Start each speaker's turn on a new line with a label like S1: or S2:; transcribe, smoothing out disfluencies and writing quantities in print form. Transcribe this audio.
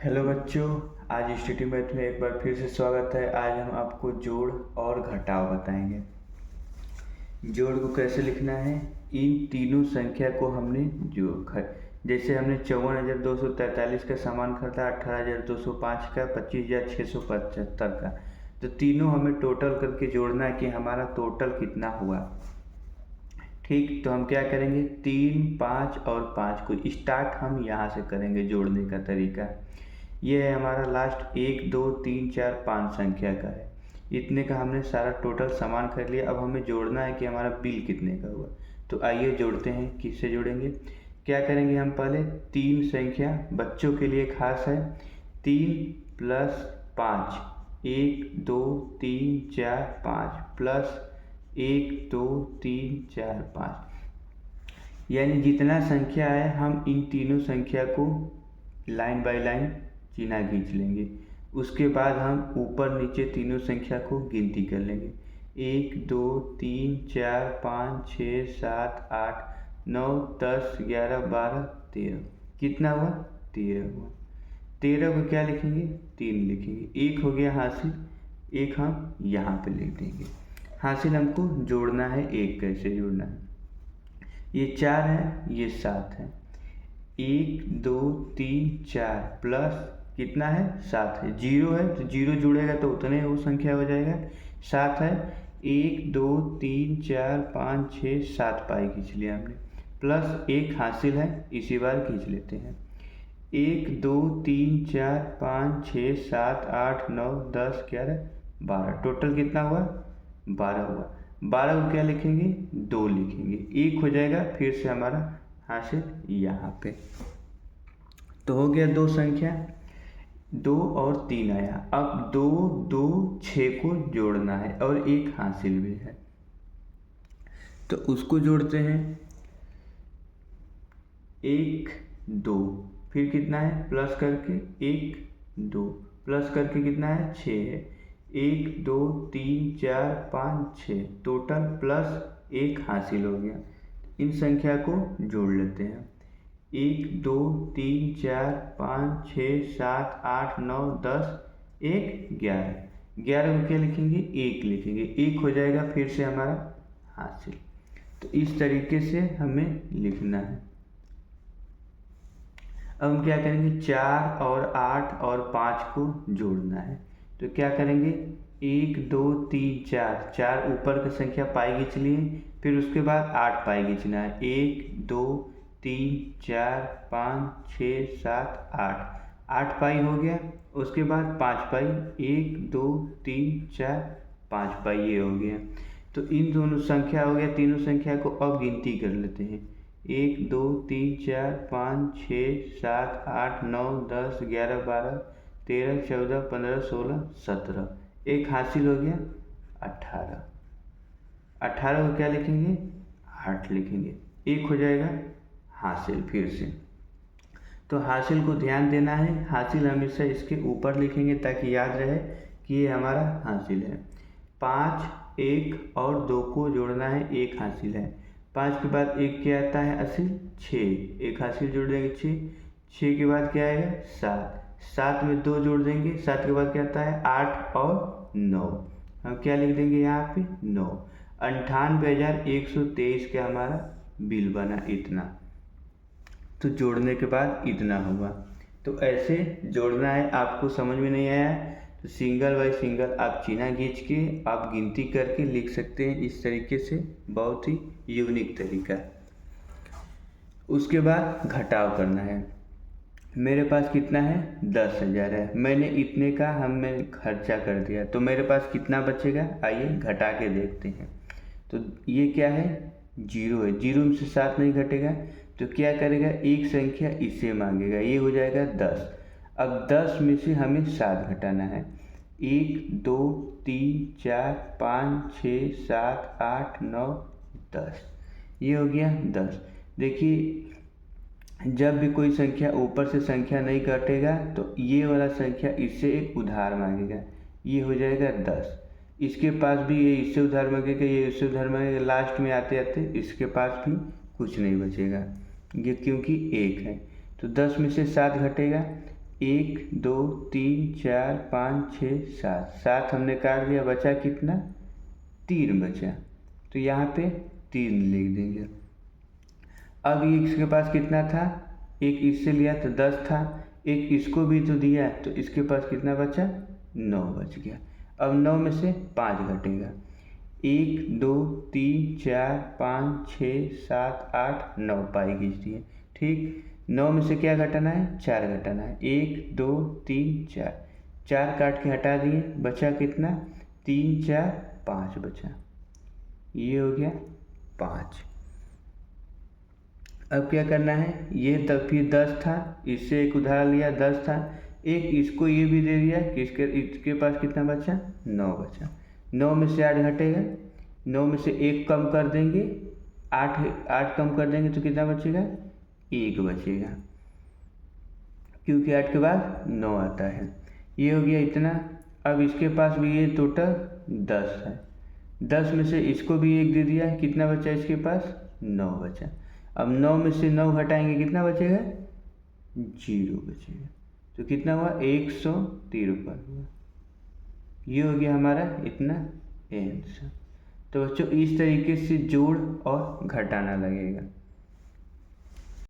S1: Hello बच्चों, आज study math में एक बार फिर से स्वागत है। आज हम आपको जोड़ और घटाव बताएंगे। जोड़ को कैसे लिखना है, इन तीनों संख्या को हमने जैसे हमने 54,243 का सामान खरीदा, 18,205 का, 25,675 का, तो तीनों हमें टोटल करके जोड़ना है कि हमारा टोटल कितना हुआ। ठीक, तो हम क्या करेंगे, 3, 5 और 5 को स्टार्ट हम यहाँ से करेंगे। जोड़ने का तरीका ये है, हमारा लास्ट 1, 2, 3, 4, 5 संख्या का है। इतने का हमने सारा टोटल सामान खरीद लिया। अब हमें जोड़ना है कि हमारा बिल कितने का हुआ। तो आइए जोड़ते हैं। किससे जोड़ेंगे, क्या करेंगे हम, पहले 3 संख्या बच्चों के लिए खास है। 3 + 5, 1, 2, 3, 4, 5 प्लस 1, 2, 3, 4, 5, यानी जितना संख्या है हम इन तीनों संख्या को लाइन बाय लाइन चिन्ह खींच लेंगे। उसके बाद हम ऊपर नीचे तीनों संख्या को गिनती कर लेंगे। 1, 2, 3, 4, 5, 6, 7, 8, 9, 10, 11, 12, 13। कितना हुआ, 13 हुआ। 13 को क्या लिखेंगे, 3 लिखेंगे। 1 हो गया हासिल, 1 हम यहाँ पे लिख देंगे। हासिल हमको जोड़ना है। 1 कैसे जोड़ना है, ये 4 है, ये 7 है। 1, 2, 3, 4 प्लस कितना है, 7 है। 0 है तो 0 जुड़ेगा तो उतने वो संख्या हो जाएगा। 7 है, 1, 2, 3, 4, 5, 6, 7 पाई खींच लिया हमने, प्लस 1 हासिल है, इसी बार खींच लेते हैं। 1, 2, 3, 4, 5, 6, 7, 8, 9, 10, 11, 12, टोटल कितना हुआ, 12 हुआ। 12 को क्या लिखेंगे, 2 लिखेंगे। 1 हो जाएगा, फिर से हमारा हासिल यहाँ पे। तो हो गया 2 संख्या, 2 और 3 आया। अब 2, 2, 6 को जोड़ना है और 1 हासिल भी है, तो उसको जोड़ते हैं। 1, 2, फिर कितना है, प्लस करके 1, 2 प्लस करके कितना है, 6 है। 1, 2, 3, 4, 5, 6 टोटल प्लस 1 हासिल हो गया। इन संख्या को जोड़ लेते हैं। 1, 2, 3, 4, 5, 6, 7, 8, 9, 10, 1, 11। 11 को क्या लिखेंगे, 1 लिखेंगे। 1 हो जाएगा, फिर से हमारा हासिल। तो इस तरीके से हमें लिखना है। अब हम क्या करेंगे, 4 और 8 और 5 को जोड़ना है। तो क्या करेंगे, 1, 2, 3, 4, 4 ऊपर की संख्या पाई खींच लिए, फिर उसके बाद 8 पाई खींचना है। 1, 2, 3, 4, 5, 6, 7, 8, 8 पाई हो गया। उसके बाद 5 पाई, 1, 2, 3, 4, 5 पाई, ये हो गया। तो इन दोनों संख्या हो गया, तीनों संख्या को अब गिनती कर लेते हैं। 1, 2, 3, 4, 5, 6, 7, 8, 9, 10, 11, 12, 13, 14, 15, 16, 17, 1 हासिल हो गया, 18। 18 को क्या लिखेंगे, 8 लिखेंगे। 1 हो जाएगा हासिल। फिर से तो हासिल को ध्यान देना है, हासिल हमेशा इसके ऊपर लिखेंगे ताकि याद रहे कि ये हमारा हासिल है। 5, 1 और 2 को जोड़ना है, 1 हासिल है। 5 के बाद 1 क्या आता है, हासिल 6, 1 हासिल जोड़ देंगे 6। 6 के बाद क्या आएगा, 7। 7 में 2 जोड़ देंगे, 7 के बाद क्या आता है, 8 और 9। हम क्या लिख देंगे यहाँ पे, 9। 98,123 का हमारा बिल बना, इतना। तो जोड़ने के बाद इतना हुआ। तो ऐसे जोड़ना है। आपको समझ में नहीं आया तो सिंगल बाय सिंगल आप चिन्ह खींच के आप गिनती करके लिख सकते हैं। इस तरीके से बहुत ही यूनिक तरीका। उसके बाद घटाव करना है। मेरे पास कितना है, 10,000 है। मैंने इतने का हमने खर्चा कर दिया, तो मेरे पास कितना बचेगा, आइए घटा के देखते हैं। तो ये क्या है, 0 है। 0 में से 7 नहीं घटेगा, तो क्या करेगा, एक संख्या इससे मांगेगा, ये हो जाएगा 10। अब 10 में से हमें 7 घटाना है। 1, 2, 3, 4, 5, 6, 7, 8, 9, 10, ये हो गया 10। देखिए, जब भी कोई संख्या ऊपर से संख्या नहीं घटेगा तो ये वाला संख्या इससे एक उधार मांगेगा, ये हो जाएगा 10। इसके पास भी ये इससे उधार मांगेगा, ये इससे उधार मांगेगा। लास्ट में आते आते इसके पास भी कुछ नहीं बचेगा, ये क्योंकि 1 है। तो 10 में से 7 घटेगा, 1 2 3 4 5 6 7, 7 हमने काट दिया, बचा कितना? 3 बचा, तो यहाँ पे 3 लिख देंगे। अब ये इसके पास कितना था? एक इससे लिया तो 10 था, एक इसको भी तो दिया, तो इसके पास कितना बचा? 9 बच गया। अब 9 में से 5 घटेगा, 1 2 3 4 5 6 7 8 9 पाई खींच दिए। ठीक, 9 में से क्या घटाना है? 4 घटाना है। 1 2 3 4, 4 काट के हटा दिए, बचा कितना? 3 4 5 बचा, ये हो गया 5। अब क्या करना है? ये तब फिर 10 था, इससे एक उधार लिया, 10 था, एक इसको ये भी दे दिया कि इसके पास कितना बचा? 9 बचा। 9 में से 8 घटेगा, 9 में से 1 कम कर देंगे, 8 कम कर देंगे तो कितना बचेगा? 1 बचेगा, क्योंकि 8 के बाद 9 आता है। ये हो गया इतना। अब इसके पास भी ये टोटल 10 है, 10 में से इसको भी 1 दे दिया, कितना बचा इसके पास? 9 बचा। अब 9 में से 9 घटाएंगे, कितना बचेगा? 0 बचेगा, तो कितना हुआ? 153 हुआ। ये हो गया हमारा इतना आंसर। तो बच्चों इस तरीके से जोड़ और घटाना लगेगा।